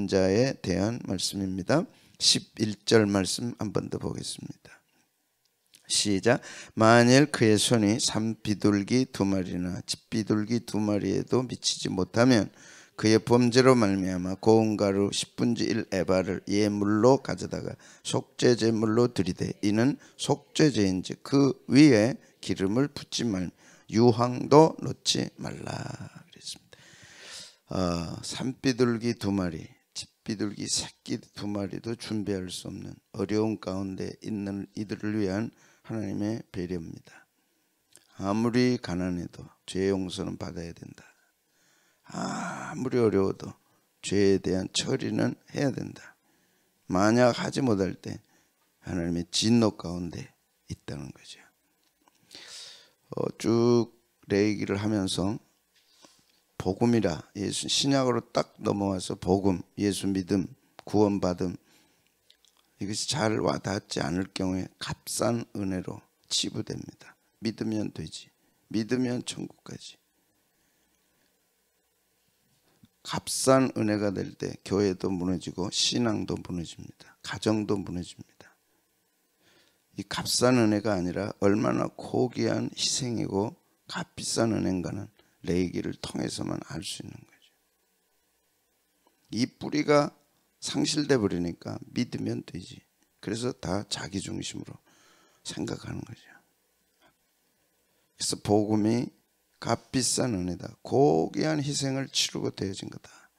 자에 대한 말씀입니다. 11절 말씀 한 번 더 보겠습니다. 시작. 만일 그의 손이 산비둘기 2마리나 집비둘기 2마리에도 미치지 못하면 그의 범죄로 말미암아 고운 가루 10분의 1 에바를 예물로 가져다가 속죄제물로 드리되 이는 속죄제인지 그 위에 기름을 붓지 말며 유황도 넣지 말라 그랬습니다. 산비둘기 2마리, 집비둘기 새끼 2마리도 준비할 수 없는 어려운 가운데 있는 이들을 위한 하나님의 배려입니다. 아무리 가난해도 죄 용서는 받아야 된다. 아무리 어려워도 죄에 대한 처리는 해야 된다. 만약 하지 못할 때 하나님의 진노 가운데 있다는 거죠. 쭉 레위기를 하면서 복음이라 예수 신약으로 딱 넘어와서 복음, 예수 믿음, 구원받음 이것이 잘 와닿지 않을 경우에 값싼 은혜로 치부됩니다. 믿으면 되지. 믿으면 천국 가지. 값싼 은혜가 될 때 교회도 무너지고 신앙도 무너집니다. 가정도 무너집니다. 이 값싼 은혜가 아니라 얼마나 고귀한 희생이고 값비싼 은혜인가는 레위기를 통해서만 알 수 있는 거죠. 이 뿌리가 상실돼 버리니까 믿으면 되지. 그래서 다 자기 중심으로 생각하는 거죠. 그래서 복음이 값비싼 은혜다. 고귀한 희생을 치르고 되어진 거다.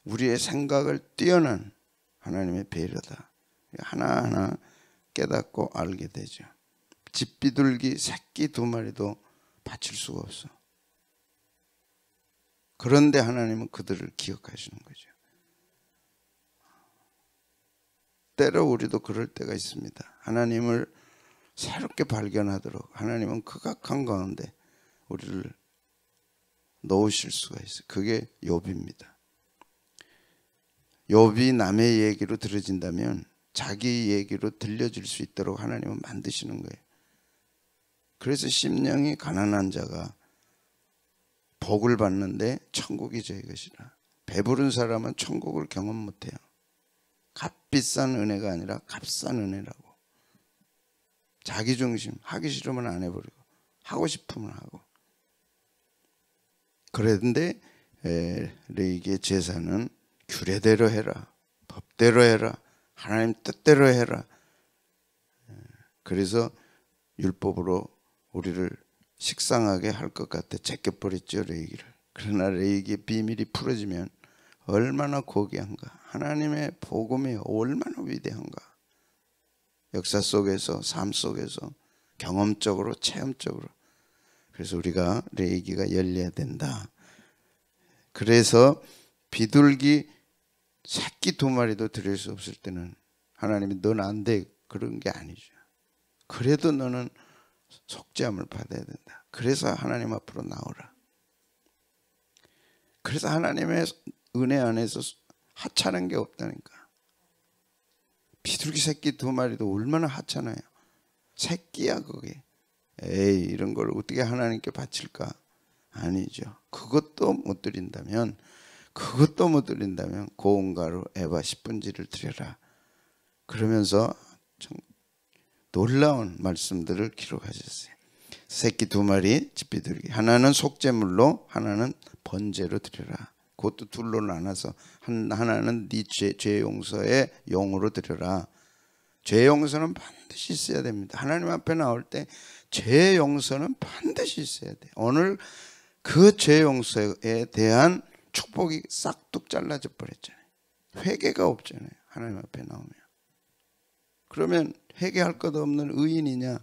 우리의 생각을 뛰어난 하나님의 배려다. 하나하나 깨닫고 알게 되죠. 집비둘기 새끼 2마리도 바칠 수가 없어. 그런데 하나님은 그들을 기억하시는 거죠. 때로 우리도 그럴 때가 있습니다. 하나님을 새롭게 발견하도록 하나님은 극악한 가운데 우리를 놓으실 수가 있어요. 그게 욥입니다. 욥이 남의 얘기로 들어진다면 자기 얘기로 들려질 수 있도록 하나님은 만드시는 거예요. 그래서 심령이 가난한 자가 복을 받는데 천국이 저희 것이라. 배부른 사람은 천국을 경험 못해요. 값비싼 은혜가 아니라 값싼 은혜라고. 자기 중심, 하기 싫으면 안 해버리고 하고 싶으면 하고. 그런데 레위기의 제사는 규례대로 해라, 법대로 해라, 하나님 뜻대로 해라. 그래서 율법으로 우리를 식상하게 할 것 같아 제껴버렸죠, 레위기를. 그러나 레위기의 비밀이 풀어지면 얼마나 고귀한가. 하나님의 복음이 얼마나 위대한가. 역사 속에서, 삶 속에서, 경험적으로, 체험적으로. 그래서 우리가 레위기가 열려야 된다. 그래서 비둘기 새끼 2마리도 드릴 수 없을 때는 하나님이 넌 안 돼. 그런 게 아니죠. 그래도 너는 속죄함을 받아야 된다. 그래서 하나님 앞으로 나오라. 그래서 하나님의 은혜 안에서 하찮은 게 없다니까. 비둘기 새끼 2마리도 얼마나 하찮아요. 새끼야 그게. 에이 이런 걸 어떻게 하나님께 바칠까? 아니죠. 그것도 못 드린다면 고운 가루 에바 10분지를 드려라. 그러면서 놀라운 말씀들을 기록하셨어요. 새끼 2마리 집비둘기, 하나는 속죄물로, 하나는 번제로 드려라. 그것도 둘로 나눠서 하나는 네 죄 용서의 용으로 드려라. 죄 용서는 반드시 있어야 됩니다. 하나님 앞에 나올 때 죄 용서는 반드시 있어야 돼. 오늘 그 죄 용서에 대한 축복이 싹둑 잘라져 버렸잖아요. 회개가 없잖아요. 하나님 앞에 나오면. 그러면 회개할 것 없는 의인이냐?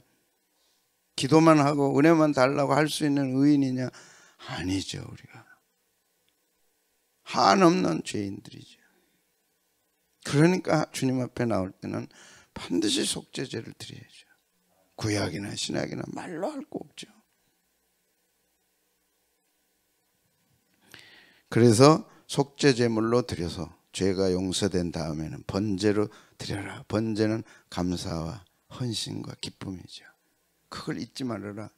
기도만 하고 은혜만 달라고 할 수 있는 의인이냐? 아니죠. 우리가 한없는 죄인들이죠. 그러니까 주님 앞에 나올 때는 반드시 속죄제를 드려야죠. 구약이나 신약이나 말로 할 거 없죠. 그래서 속죄제물로 드려서 죄가 용서된 다음에는 번제로 드려라. 번제는 감사와 헌신과 기쁨이죠. 그걸 잊지 말아라.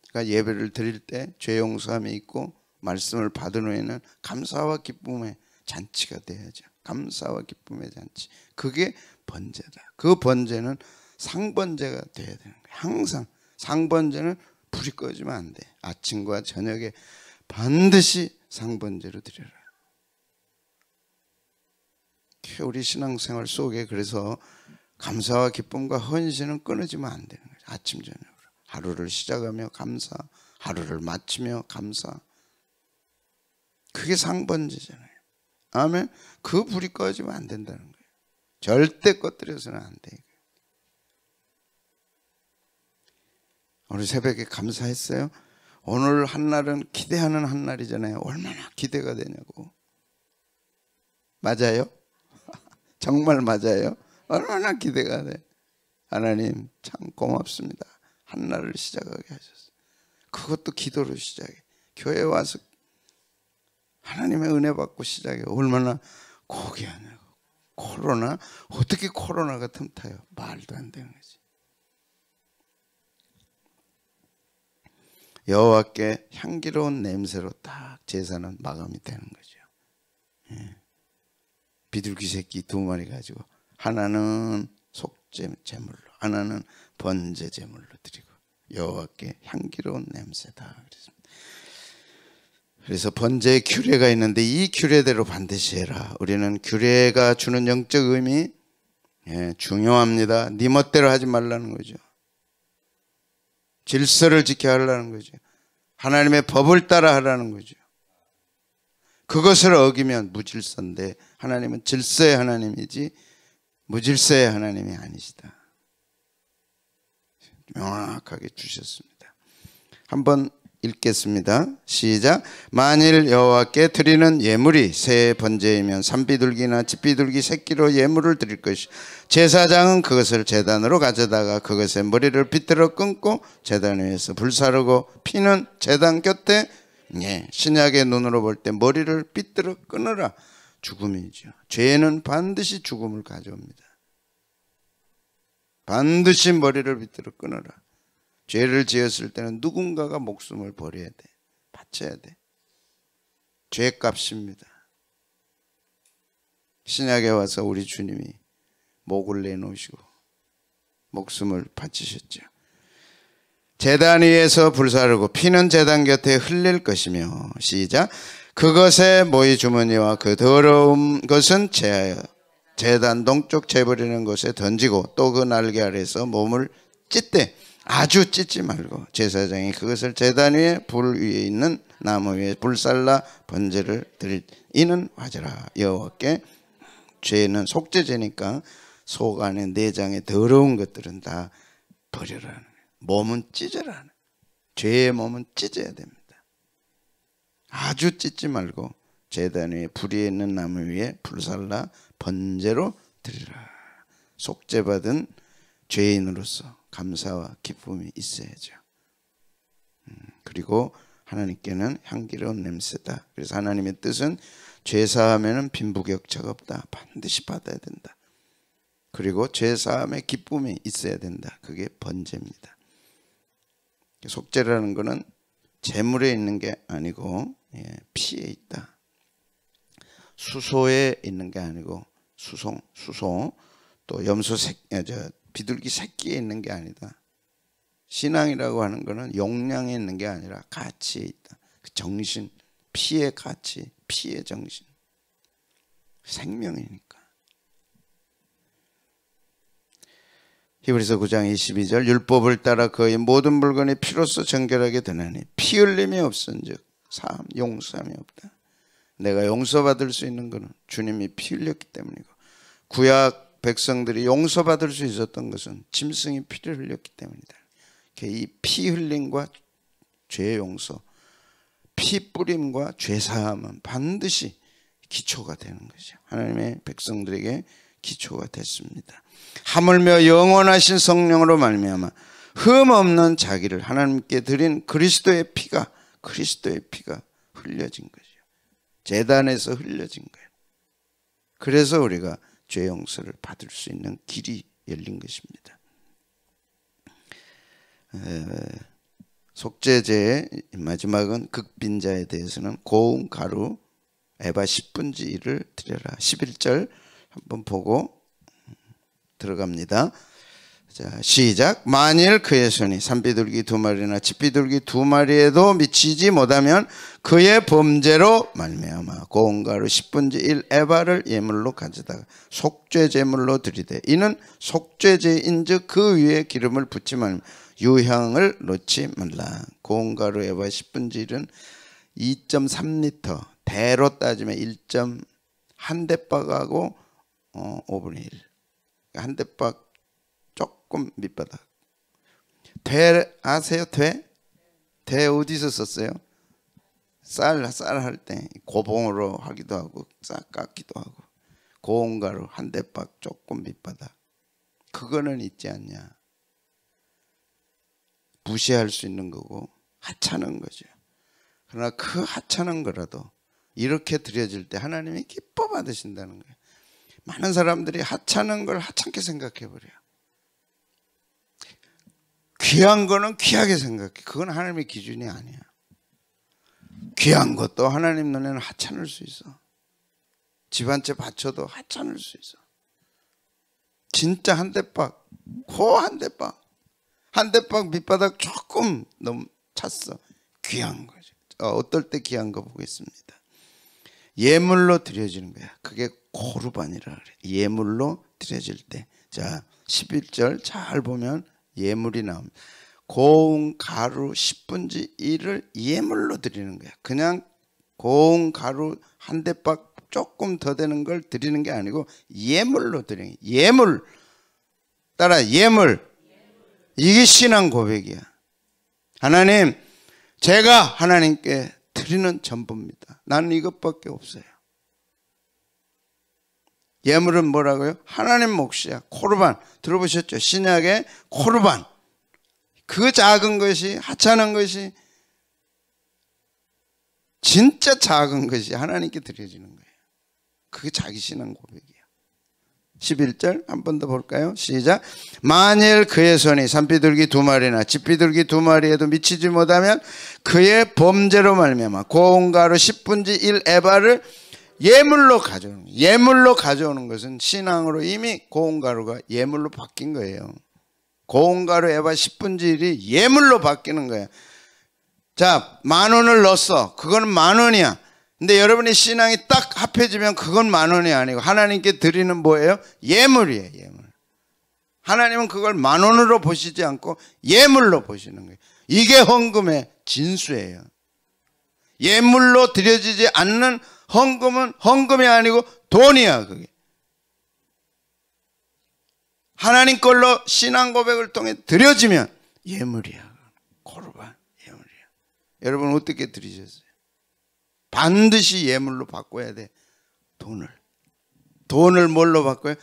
그러니까 예배를 드릴 때 죄 용서함이 있고 말씀을 받은 후에는 감사와 기쁨의 잔치가 돼야죠. 감사와 기쁨의 잔치. 그게 번제다. 그 번제는 상번제가 돼야 되는 거예요. 항상 상번제는 불이 꺼지면 안 돼. 아침과 저녁에 반드시 상번제로 드려라. 우리 신앙생활 속에 그래서 감사와 기쁨과 헌신은 끊어지면 안 되는 거예요. 아침 저녁으로 하루를 시작하며 감사, 하루를 마치며 감사. 그게 상번제잖아요. 아멘. 그 불이 꺼지면 안 된다는 거예요. 절대 꺼뜨려서는 안 돼요. 오늘 새벽에 감사했어요. 오늘 한날은 기대하는 한날이잖아요. 얼마나 기대가 되냐고. 맞아요? 정말 맞아요? 얼마나 기대가 돼. 하나님 참 고맙습니다. 한날을 시작하게 하셨어요. 그것도 기도로 시작해. 교회 와서 하나님의 은혜 받고 시작해. 얼마나 고귀하냐고. 코로나? 어떻게 코로나가 틈타요? 말도 안 되는 거지. 여호와께 향기로운 냄새로 딱 제사는 마감이 되는 거죠. 예. 비둘기 새끼 2마리 가지고 하나는 속죄 제물로, 하나는 번제 제물로 드리고 여호와께 향기로운 냄새다. 그래서 번제에 규례가 있는데 이 규례대로 반드시 해라. 우리는 규례가 주는 영적 의미 중요합니다. 네 멋대로 하지 말라는 거죠. 질서를 지켜야 하라는 거죠. 하나님의 법을 따라 하라는 거죠. 그것을 어기면 무질서인데 하나님은 질서의 하나님이지 무질서의 하나님이 아니시다. 명확하게 주셨습니다. 한번 읽겠습니다. 시작. 만일 여호와께 드리는 예물이 새 번제이면 산비둘기나 집비둘기 새끼로 예물을 드릴 것이 제사장은 그것을 제단으로 가져다가 그것의 머리를 비틀어 끊고 제단 위에서 불사르고 피는 제단 곁에 신약의 눈으로 볼 때 머리를 비틀어 끊으라. 죽음이죠. 죄는 반드시 죽음을 가져옵니다. 반드시 머리를 비틀어 끊어라. 죄를 지었을 때는 누군가가 목숨을 버려야 돼. 바쳐야 돼. 죄값입니다. 신약에 와서 우리 주님이 목을 내놓으시고 목숨을 바치셨죠. 제단 위에서 불사르고 피는 제단 곁에 흘릴 것이며 시작. 그것의 모이 주머니와 그 더러운 것은 제하여 제단 동쪽 재버리는 곳에 던지고 또 그 날개 아래에서 몸을 찢되 아주 찢지 말고 제사장이 그것을 제단 위에 불 위에 있는 나무 위에 불살라 번제를 드릴 이는 화제라. 여호와께 죄는 속죄제니까 속 안에 내장에 더러운 것들은 다 버려라. 몸은 찢어라. 죄의 몸은 찢어야 됩니다. 아주 찢지 말고 제단 위에 불이 있는 나무 위에 불살라 번제로 드리라. 속죄받은 죄인으로서 감사와 기쁨이 있어야죠. 그리고 하나님께는 향기로운 냄새다. 그래서 하나님의 뜻은 죄사하면은 빈부격차가 없다. 반드시 받아야 된다. 그리고 죄사함의 기쁨이 있어야 된다. 그게 번제입니다. 속죄라는 것은 재물에 있는 게 아니고 피에 있다. 수소에 있는 게 아니고 수소 또 염소 비둘기 새끼에 있는 게 아니다. 신앙이라고 하는 것은 용량에 있는 게 아니라 가치에 있다. 정신, 피의 가치, 피의 정신, 생명이니까. 히브리서 9장 22절 율법을 따라 그의 모든 물건이 피로써 정결하게 되나니 피 흘림이 없은즉 사함 용서함이 없다. 내가 용서받을 수 있는 것은 주님이 피 흘렸기 때문이고 구약 백성들이 용서받을 수 있었던 것은 짐승이 피를 흘렸기 때문이다. 이 피 흘림과 죄 용서, 피 뿌림과 죄 사함은 반드시 기초가 되는 거죠. 하나님의 백성들에게 기초가 됐습니다. 하물며 영원하신 성령으로 말미암아 흠 없는 자기를 하나님께 드린 그리스도의 피가 흘려진 거죠. 제단에서 흘려진 거예요. 그래서 우리가 죄 용서를 받을 수 있는 길이 열린 것입니다. 속죄제의 마지막은 극빈자에 대해서는 고운 가루 에바 10분의 1을 드려라. 11절 한번 보고 들어갑니다. 자, 시작. 만일 그의 손이 산비둘기 2마리나 집비둘기 2마리에도 미치지 못하면 그의 범죄로 말미암아 고운 가루 10분의 1 에바를 예물로 가져다가 속죄 제물로 드리되 이는 속죄제인즉 그 위에 기름을 붓지 말며 유향을 놓지 말라. 고운 가루 에바 10분의 1은 2.3리터, 대로 따지면 1.1 대박하고 5분의 1. 한 대박 조금 밑바닥. 돼 아세요? 돼? 돼 어디서 썼어요? 쌀 할 때 고봉으로 하기도 하고 싹 깎기도 하고. 고운 가루 한 대박 조금 밑바닥. 그거는 있지 않냐. 무시할 수 있는 거고 하찮은 거죠. 그러나 그 하찮은 거라도 이렇게 드려질 때 하나님이 기뻐 받으신다는 거예요. 많은 사람들이 하찮은 걸 하찮게 생각해 버려요. 귀한 거는 귀하게 생각해. 그건 하나님의 기준이 아니야. 귀한 것도 하나님 눈에는 하찮을 수 있어. 집 한 채 바쳐도 하찮을 수 있어. 진짜 한 대박, 코 한 대박, 한 대박 밑바닥 조금 너무 찼어. 귀한 거죠. 어떨 때 귀한 거 보겠습니다. 예물로 드려지는 거야. 그게 코르반이라 그래. 예물로 드려질 때. 자, 11절 잘 보면 예물이 나옵니다. 고운 가루 10분의 1을 예물로 드리는 거야. 그냥 고운 가루 한 대박 조금 더 되는 걸 드리는 게 아니고 예물로 드리는 거야. 예물. 따라 예물. 이게 신앙 고백이야. 하나님, 제가 하나님께 드리는 전부입니다. 나는 이것밖에 없어요. 예물은 뭐라고요? 하나님 몫이야. 코르반. 들어보셨죠? 신약의 코르반. 그 작은 것이, 하찮은 것이, 진짜 작은 것이 하나님께 드려지는 거예요. 그게 자기 신앙 고백이야. 11절 한 번 더 볼까요? 시작. 만일 그의 손이 산비둘기 2마리나 집비둘기 2마리에도 미치지 못하면 그의 범죄로 말미암아 고운 가루 10분의 1 에바를 예물로 가져오는 거예요. 예물로 가져오는 것은 신앙으로 이미 고운 가루가 예물로 바뀐 거예요. 고운 가루 에바 10분의 1이 예물로 바뀌는 거예요. 자, 10,000원을 넣었어. 그건 10,000원이야. 근데 여러분의 신앙이 딱 합해지면 그건 10,000원이 아니고 하나님께 드리는 뭐예요? 예물이에요. 예물. 하나님은 그걸 10,000원으로 보시지 않고 예물로 보시는 거예요. 이게 헌금의 진수예요. 예물로 드려지지 않는 헌금은 헌금이 아니고 돈이야. 그게 하나님 걸로 신앙 고백을 통해 드려지면 예물이야. 코르반 예물이야. 여러분 어떻게 드리셨어요? 반드시 예물로 바꿔야 돼. 돈을 뭘로 바꿔요?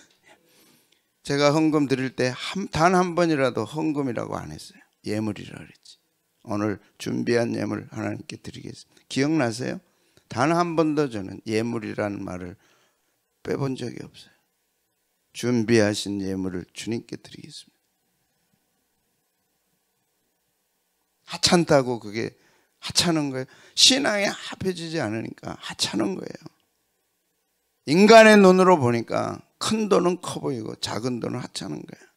제가 헌금 드릴 때 단 한 번이라도 헌금이라고 안 했어요. 예물이라 그랬지. 오늘 준비한 예물 하나님께 드리겠습니다. 기억나세요? 단 한 번도 저는 예물이라는 말을 빼본 적이 없어요. 준비하신 예물을 주님께 드리겠습니다. 하찮다고 그게 하찮은 거예요. 신앙에 합해지지 않으니까 하찮은 거예요. 인간의 눈으로 보니까 큰 돈은 커 보이고 작은 돈은 하찮은 거예요.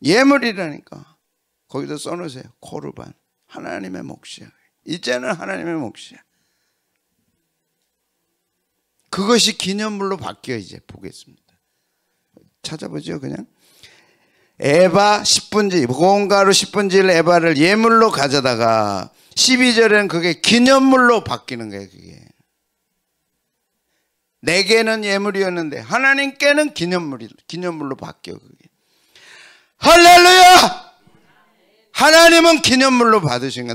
예물이라니까. 거기다 써놓으세요. 코르반. 하나님의 몫이야. 이제는 하나님의 몫이야. 그것이 기념물로 바뀌어 이제 보겠습니다. 찾아보죠 그냥. 에바 10분의 1, 고운 가루 10분의 1 에바를 예물로 가져다가 12절에는 그게 기념물로 바뀌는 거예요. 그게 내게는 예물이었는데 하나님께는 기념물로 바뀌어. 그게 할렐루야. 하나님은 기념물로 받으신 거야.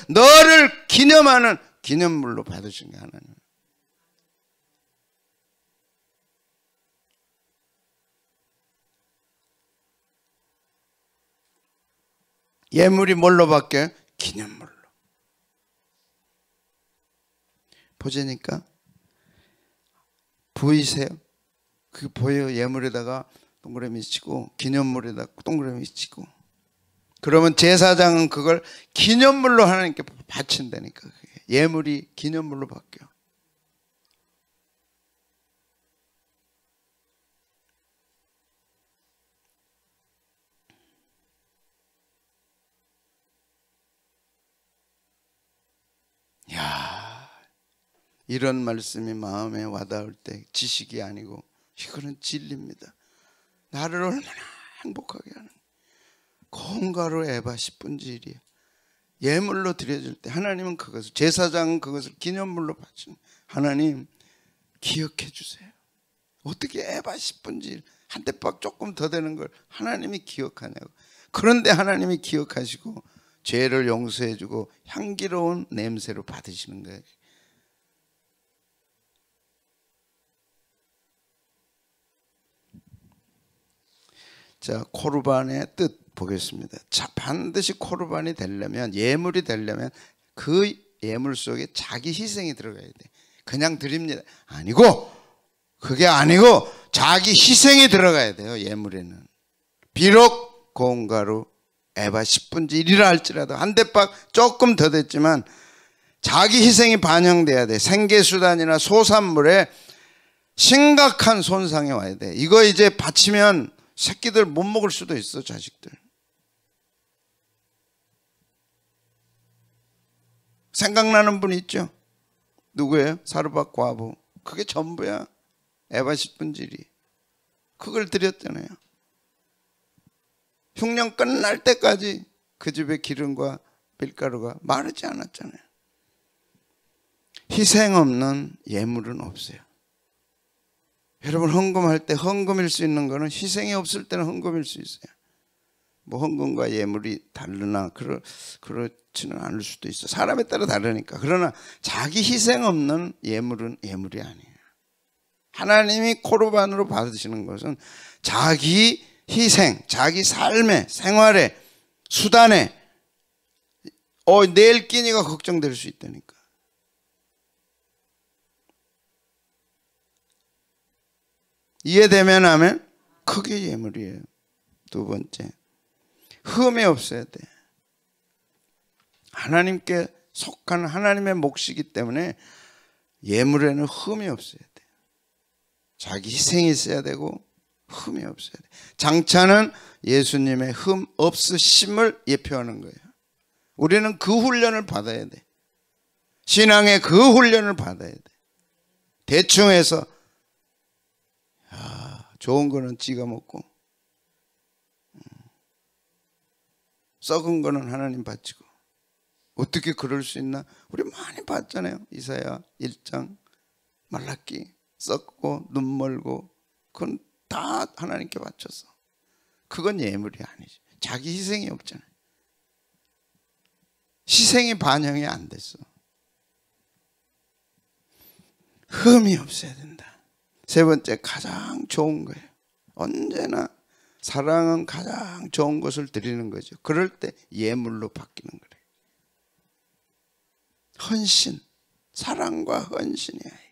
너를 기념하는 기념물로 받으신 거야. 하나님. 예물이 뭘로 바뀌어요? 기념물로. 보자니까 보이세요? 그 보여요. 예물에다가 동그라미 치고 기념물에다가 동그라미 치고 그러면 제사장은 그걸 기념물로 하나님께 바친다니까. 예물이 기념물로 바뀌어. 야, 이런 말씀이 마음에 와닿을 때 지식이 아니고 이거는 진리입니다. 나를 얼마나 행복하게 하는 건가로 에바 10분의 1이야. 예물로 드려질 때 하나님은 그것을, 제사장은 그것을 기념물로 바치는, 하나님 기억해 주세요. 어떻게 에바 10분의 1, 한 대박 조금 더 되는 걸 하나님이 기억하냐고. 그런데 하나님이 기억하시고 죄를 용서해 주고 향기로운 냄새로 받으시는 거예요. 자, 코르반의 뜻 보겠습니다. 자, 반드시 코르반이 되려면, 예물이 되려면 그 예물 속에 자기 희생이 들어가야 돼. 그냥 드립니다 아니고, 그게 아니고 자기 희생이 들어가야 돼요. 예물에는. 비록 고운 가루 에바 10분의 1이라 할지라도 한 대박 조금 더 됐지만 자기 희생이 반영돼야 돼. 생계수단이나 소산물에 심각한 손상이 와야 돼. 이거 이제 바치면 새끼들 못 먹을 수도 있어. 자식들. 생각나는 분 있죠? 누구예요? 사르밧 과부. 그게 전부야. 에바 10분의 1이. 그걸 드렸잖아요. 흉년 끝날 때까지 그 집의 기름과 밀가루가 마르지 않았잖아요. 희생 없는 예물은 없어요. 여러분, 헌금할 때 헌금일 수 있는 거는 희생이 없을 때는 헌금일 수 있어요. 뭐 헌금과 예물이 다르나 그렇지는 않을 수도 있어. 사람에 따라 다르니까. 그러나 자기 희생 없는 예물은 예물이 아니에요. 하나님이 코르반으로 받으시는 것은 자기 희생, 자기 삶의 생활의 수단에 내일 끼니가 걱정될 수 있다니까. 이해되면 하면 그게 예물이에요. 두 번째, 흠이 없어야 돼. 하나님께 속한 하나님의 몫이기 때문에 예물에는 흠이 없어야 돼. 자기 희생이 있어야 되고 흠이 없어야 돼. 장차는 예수님의 흠 없으심을 예표하는 거예요. 우리는 그 훈련을 받아야 돼. 신앙의 그 훈련을 받아야 돼. 대충 해서 좋은 거는 지가 먹고 썩은 거는 하나님 바치고. 어떻게 그럴 수 있나? 우리 많이 봤잖아요. 이사야 1장, 말라기. 썩고 눈 멀고 그건 다 하나님께 바쳐서. 그건 예물이 아니지. 자기 희생이 없잖아요. 희생이 반영이 안 됐어. 흠이 없어야 된다. 세 번째, 가장 좋은 거예요. 언제나 사랑은 가장 좋은 것을 드리는 거죠. 그럴 때 예물로 바뀌는 거래요. 헌신, 사랑과 헌신이야.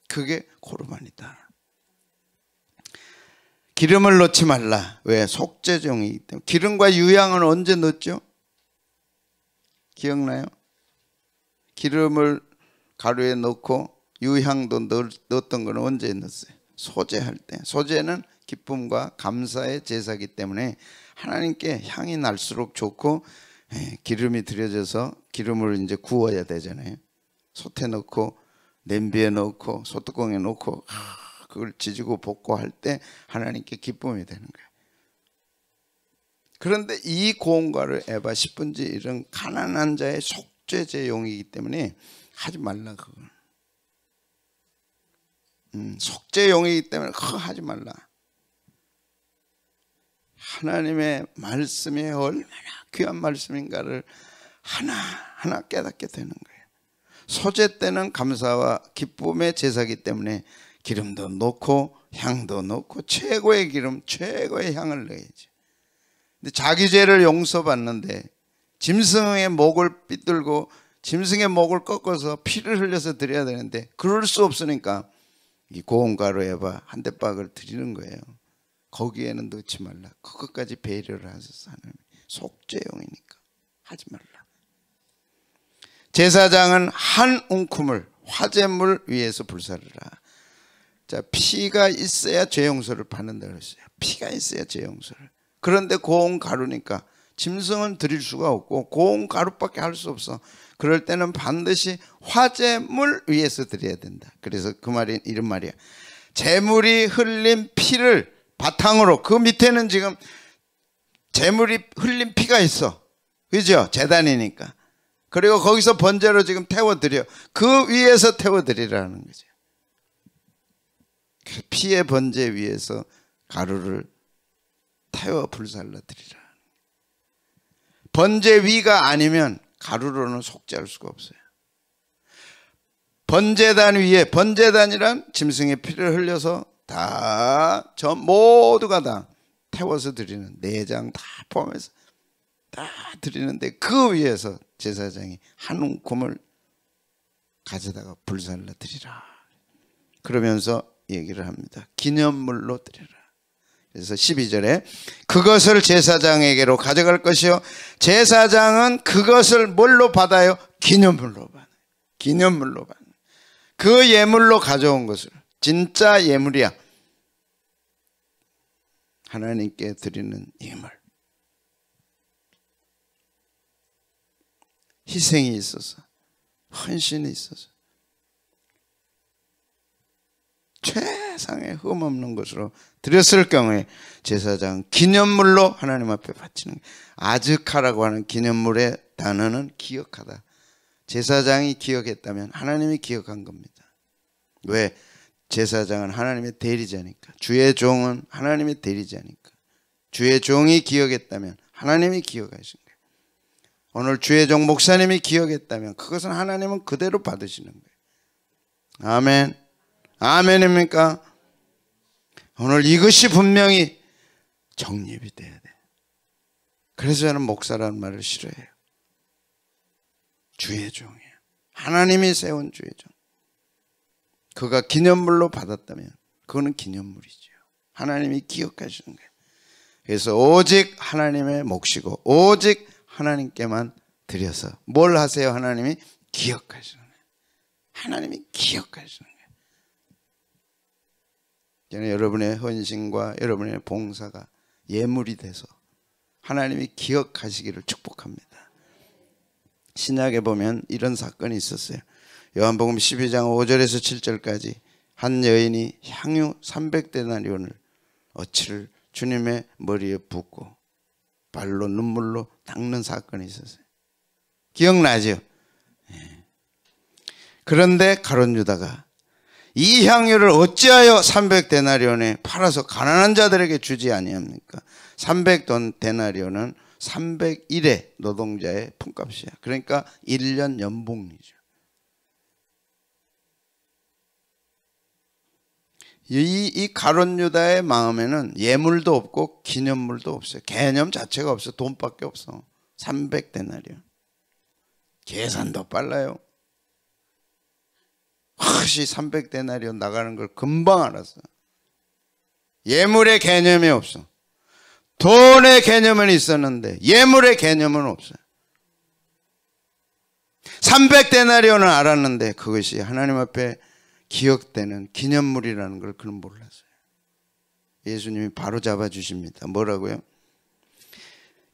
그게 코르반이다. 기름을 넣지 말라. 왜? 속죄종이기 때문에. 기름과 유향은 언제 넣었죠? 기억나요? 기름을 가루에 넣고 유향도 넣었던 거는 언제 넣었어요? 소제할 때. 소제는 기쁨과 감사의 제사이기 때문에 하나님께 향이 날수록 좋고, 기름이 들여져서 기름을 이제 구워야 되잖아요. 솥에 넣고 냄비에 넣고 소뚜껑에 넣고 그걸 지지고 볶고 할 때 하나님께 기쁨이 되는 거예요. 그런데 이 고운 가루 에바 10분의 1은 가난한 자의 속죄제용이기 때문에 하지 말라. 그걸 속죄용이기 때문에 그거 하지 말라. 하나님의 말씀이 얼마나 귀한 말씀인가를 하나하나 깨닫게 되는 거예요. 소제 때는 감사와 기쁨의 제사이기 때문에 기름도 넣고 향도 넣고 최고의 기름, 최고의 향을 넣어야지. 근데 자기 죄를 용서받는데 짐승의 목을 삐뚤고 짐승의 목을 꺾어서 피를 흘려서 드려야 되는데 그럴 수 없으니까 이 고운 가루에바 한 대박을 드리는 거예요. 거기에는 넣지 말라. 그것까지 배려를 하셔서 하나님 속죄용이니까 하지 말라. 제사장은 한 웅큼을 화제물 위에서 불사르라. 자, 피가 있어야 죄 용서를 받는다 그랬어요. 피가 있어야 죄 용서를. 그런데 고운 가루니까 짐승은 드릴 수가 없고 고운 가루밖에 할 수 없어. 그럴 때는 반드시 화제물 위에서 드려야 된다. 그래서 그 말이 이런 말이야. 제물이 흘린 피를 바탕으로, 그 밑에는 지금 제물이 흘린 피가 있어. 그죠? 제단이니까. 그리고 거기서 번제로 지금 태워드려. 그 위에서 태워드리라는 거죠. 그 피의 번제 위에서 가루를 태워 불살라 드리라. 번제 위가 아니면 가루로는 속죄할 수가 없어요. 번제단 위에, 번제단이란 짐승의 피를 흘려서 다, 모두가 다 태워서 드리는, 내장 다 포함해서 다 드리는데 그 위에서 제사장이 한 움큼을 가져다가 불살라 드리라. 그러면서 얘기를 합니다. 기념물로 드리라. 그래서 12절에 그것을 제사장에게로 가져갈 것이요, 제사장은 그것을 뭘로 받아요? 기념물로 받아요. 기념물로 받아요. 그 예물로 가져온 것을, 진짜 예물이야, 하나님께 드리는 예물. 희생이 있어서, 헌신이 있어서 최상의 흠없는 것으로 드렸을 경우에 제사장은 기념물로 하나님 앞에 바치는 거예요. 아즈카라고 하는 기념물의 단어는 기억하다. 제사장이 기억했다면 하나님이 기억한 겁니다. 왜? 제사장은 하나님의 대리자니까. 주의 종은 하나님의 대리자니까. 주의 종이 기억했다면 하나님이 기억하신 거예요. 오늘 주의 종 목사님이 기억했다면 그것은 하나님은 그대로 받으시는 거예요. 아멘. 아멘입니까? 오늘 이것이 분명히 정립이 돼야 돼. 그래서 저는 목사라는 말을 싫어해요. 주의 종이에요. 하나님이 세운 주의 종. 그가 기념물로 받았다면 그거는 기념물이죠. 하나님이 기억하시는 거예요. 그래서 오직 하나님의 몫이고 오직 하나님께만 드려서 뭘 하세요? 하나님이 기억하시는 거예요. 하나님이 기억하시는 거예요. 저는 여러분의 헌신과 여러분의 봉사가 예물이 돼서 하나님이 기억하시기를 축복합니다. 신약에 보면 이런 사건이 있었어요. 요한복음 12장 5절에서 7절까지 한 여인이 향유 300데나리온을 어치를 주님의 머리에 붓고 발로 눈물로 닦는 사건이 있었어요. 기억나죠? 네. 그런데 가룟 유다가 이 향유를 어찌하여 300데나리온에 팔아서 가난한 자들에게 주지 아니합니까? 300데나리온은 301의 노동자의 품값이야. 그러니까 1년 연봉이죠. 이 가룟 유다의 마음에는 예물도 없고 기념물도 없어요. 개념 자체가 없어. 돈밖에 없어. 300데나리온. 계산도 빨라요. 혹시 300데나리온 나가는 걸 금방 알았어. 예물의 개념이 없어. 돈의 개념은 있었는데 예물의 개념은 없어요. 300데나리온을 알았는데 그것이 하나님 앞에 기억되는 기념물이라는 걸 그는 몰랐어요. 예수님이 바로 잡아주십니다. 뭐라고요?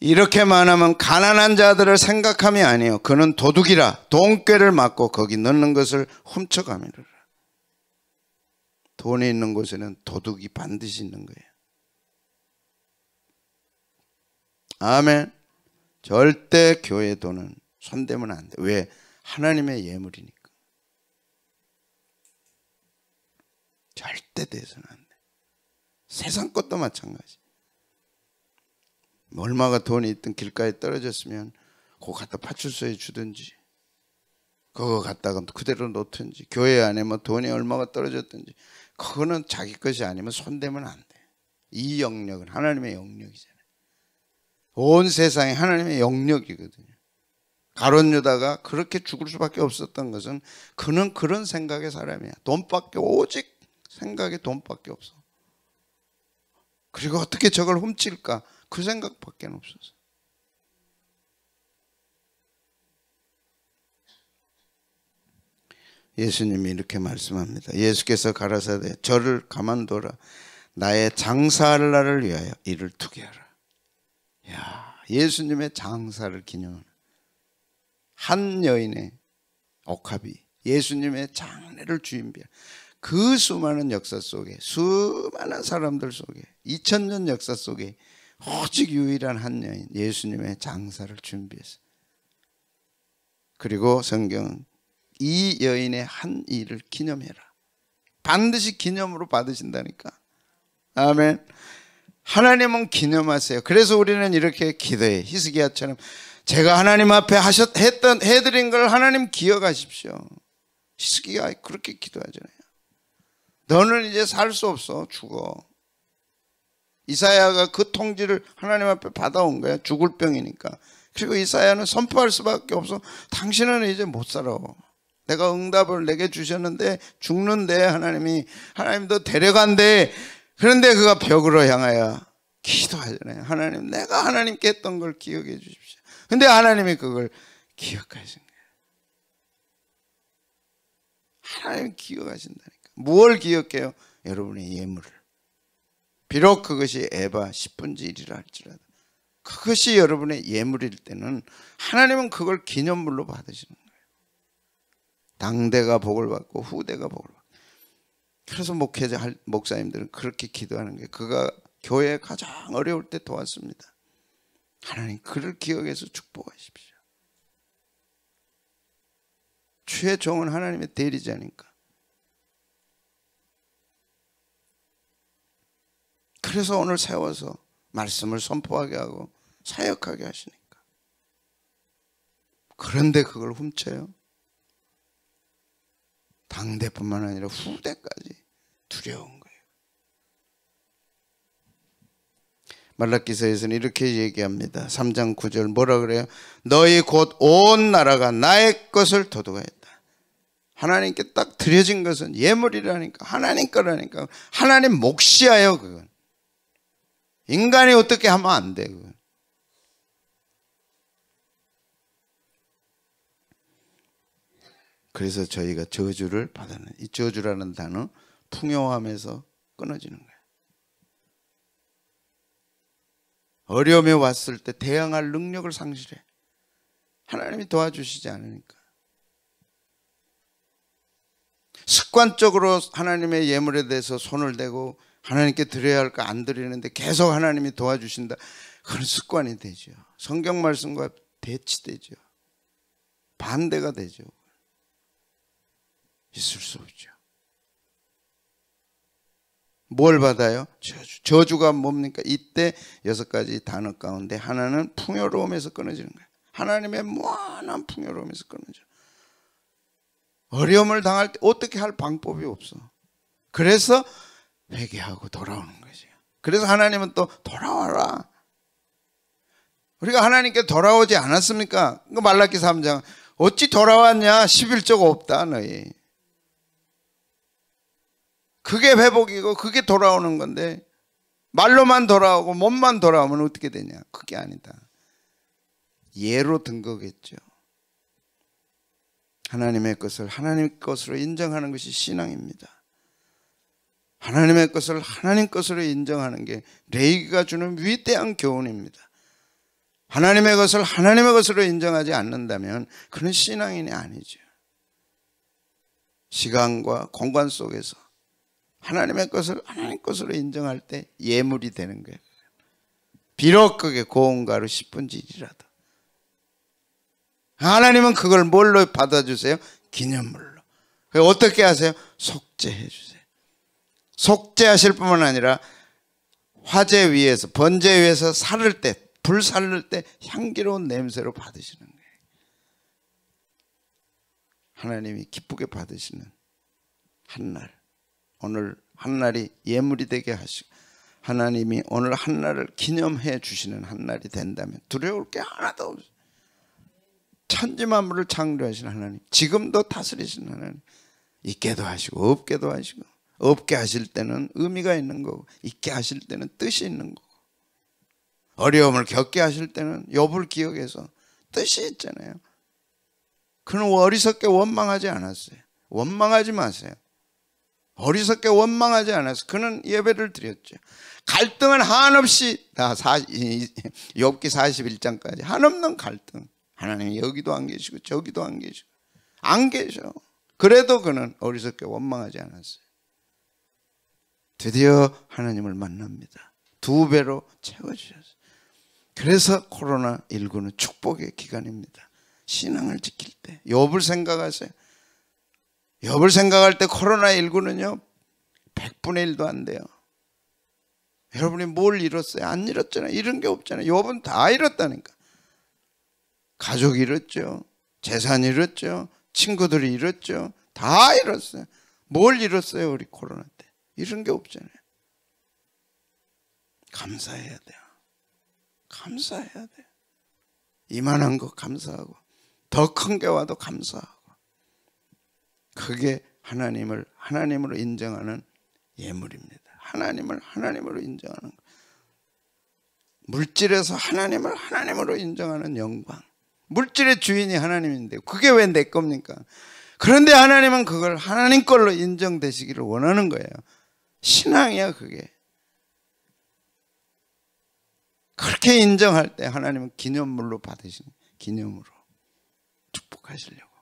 이렇게 말하면 가난한 자들을 생각함이 아니요 그는 도둑이라 돈꾀를 맞고 거기 넣는 것을 훔쳐가미르라. 돈이 있는 곳에는 도둑이 반드시 있는 거예요. 아멘. 절대 교회 돈은 손대면 안 돼. 왜? 하나님의 예물이니까. 절대 돼서는 안 돼. 세상 것도 마찬가지. 얼마가 돈이 있든 길가에 떨어졌으면 그거 갖다 파출소에 주든지 그거 갖다가 그대로 놓든지 교회 안에 뭐 돈이 얼마가 떨어졌든지 그거는 자기 것이 아니면 손대면 안 돼. 이 영역은 하나님의 영역이잖아요. 온 세상이 하나님의 영역이거든요. 가룟 유다가 그렇게 죽을 수밖에 없었던 것은 그는 그런 생각의 사람이야. 돈밖에 오직 생각에 돈밖에 없어. 그리고 어떻게 저걸 훔칠까? 그 생각밖에 없었어. 예수님이 이렇게 말씀합니다. 예수께서 가라사대 저를 가만둬라. 나의 장사할 날을 위하여 이를 두게 하라. 야, 예수님의 장사를 기념하는 한 여인의 옥합이 예수님의 장례를 주임비한 그 수많은 역사 속에, 수많은 사람들 속에, 2000년 역사 속에 오직 유일한 한 여인 예수님의 장사를 준비했어요. 그리고 성경은 이 여인의 한 일을 기념해라. 반드시 기념으로 받으신다니까. 아멘. 하나님은 기념하세요. 그래서 우리는 이렇게 기도해. 히스기야처럼 제가 하나님 앞에 해드린 걸 하나님 기억하십시오. 히스기야 그렇게 기도하잖아요. 너는 이제 살 수 없어. 죽어. 이사야가 그 통지를 하나님 앞에 받아온 거야. 죽을 병이니까. 그리고 이사야는 선포할 수밖에 없어. 당신은 이제 못 살아. 내가 응답을 내게 주셨는데 죽는데 하나님도 데려간대. 그런데 그가 벽으로 향하여 기도하잖아요. 하나님, 내가 하나님께 했던 걸 기억해 주십시오. 근데 하나님이 그걸 기억하신 거예요. 하나님 기억하신다니까. 무엇을 기억해요? 여러분의 예물을. 비록 그것이 에바 10분의 1이라 할지라도 그것이 여러분의 예물일 때는 하나님은 그걸 기념물로 받으시는 거예요. 당대가 복을 받고 후대가 복을 받고. 그래서 목사님들은 그렇게 기도하는 게 그가 교회에 가장 어려울 때 도왔습니다. 하나님 그를 기억해서 축복하십시오. 주의 종은 하나님의 대리자니까. 그래서 오늘 세워서 말씀을 선포하게 하고 사역하게 하시니까. 그런데 그걸 훔쳐요. 당대뿐만 아니라 후대까지 두려운 거예요. 말라기서에서는 이렇게 얘기합니다. 3장 9절 뭐라 그래요? 너희 곧 온 나라가 나의 것을 도둑하였다. 하나님께 딱 드려진 것은 예물이라니까. 하나님 거라니까. 하나님 몫이에요. 그건 인간이 어떻게 하면 안 돼. 그건. 그래서 저희가 저주를 받아는, 이 저주라는 단어 풍요함에서 끊어지는 거예요. 어려움이 왔을 때 대항할 능력을 상실해. 하나님이 도와주시지 않으니까. 습관적으로 하나님의 예물에 대해서 손을 대고 하나님께 드려야 할까 안 드리는데 계속 하나님이 도와주신다. 그런 습관이 되죠. 성경 말씀과 대치되죠. 반대가 되죠. 있을 수 없죠. 뭘 받아요? 저주. 저주가 뭡니까? 이때 6가지 단어 가운데 하나는 풍요로움에서 끊어지는 거예요. 하나님의 무한한 풍요로움에서 끊어져요. 어려움을 당할 때 어떻게 할 방법이 없어. 그래서 회개하고 돌아오는 거죠. 그래서 하나님은 또 돌아와라. 우리가 하나님께 돌아오지 않았습니까? 말라기 3장 어찌 돌아왔냐? 11조가 없다 너희. 그게 회복이고 그게 돌아오는 건데 말로만 돌아오고 몸만 돌아오면 어떻게 되냐? 그게 아니다. 예로 든 거겠죠. 하나님의 것을 하나님 것으로 인정하는 것이 신앙입니다. 하나님의 것을 하나님 것으로 인정하는 게 레위기가 주는 위대한 교훈입니다. 하나님의 것을 하나님의 것으로 인정하지 않는다면 그는 신앙인이 아니죠. 시간과 공간 속에서 하나님의 것을 하나님 것으로 인정할 때 예물이 되는 거예요. 비록 그게 고운 가루 10분의 1이라도. 하나님은 그걸 뭘로 받아주세요? 기념물로. 어떻게 하세요? 속죄해 주세요. 속죄하실 뿐만 아니라 화재 위에서 번제 위에서 살을 때, 불 살릴 때 향기로운 냄새로 받으시는 거예요. 하나님이 기쁘게 받으시는 한날, 오늘 한날이 예물이 되게 하시고 하나님이 오늘 한날을 기념해 주시는 한날이 된다면 두려울 게 하나도 없어요. 천지만물을 창조하신 하나님, 지금도 다스리시는 하나님, 있게도 하시고 없게도 하시고 없게 하실 때는 의미가 있는 거고, 있게 하실 때는 뜻이 있는 거고, 어려움을 겪게 하실 때는 욥을 기억해서 뜻이 있잖아요. 그는 어리석게 원망하지 않았어요. 원망하지 마세요. 어리석게 원망하지 않았어요. 그는 예배를 드렸죠. 갈등은 한없이 욥기 41장까지 한없는 갈등. 하나님이 여기도 안 계시고 저기도 안 계시고 안 계셔. 그래도 그는 어리석게 원망하지 않았어요. 드디어 하나님을 만납니다. 2배로 채워주셨어요. 그래서 코로나19는 축복의 기간입니다. 신앙을 지킬 때 욥을 생각하세요. 욥을 생각할 때 코로나19는요 100분의 1도 안 돼요. 여러분이 뭘 잃었어요? 안 잃었잖아요. 잃은 게 없잖아요. 욥은 다 잃었다니까. 가족 잃었죠. 재산 잃었죠. 친구들이 잃었죠. 다 잃었어요. 뭘 잃었어요? 우리 코로나 때 잃은 게 없잖아요. 감사해야 돼요. 감사해야 돼요. 이만한 거 감사하고 더 큰 게 와도 감사하고, 그게 하나님으로 인정하는 예물입니다. 하나님을 하나님으로 인정하는 거. 물질에서 하나님을 하나님으로 인정하는 영광. 물질의 주인이 하나님인데 그게 왜 내 겁니까? 그런데 하나님은 그걸 하나님 걸로 인정되시기를 원하는 거예요. 신앙이야 그게. 그렇게 인정할 때 하나님은 기념물로 받으시는, 기념으로 축복하시려고.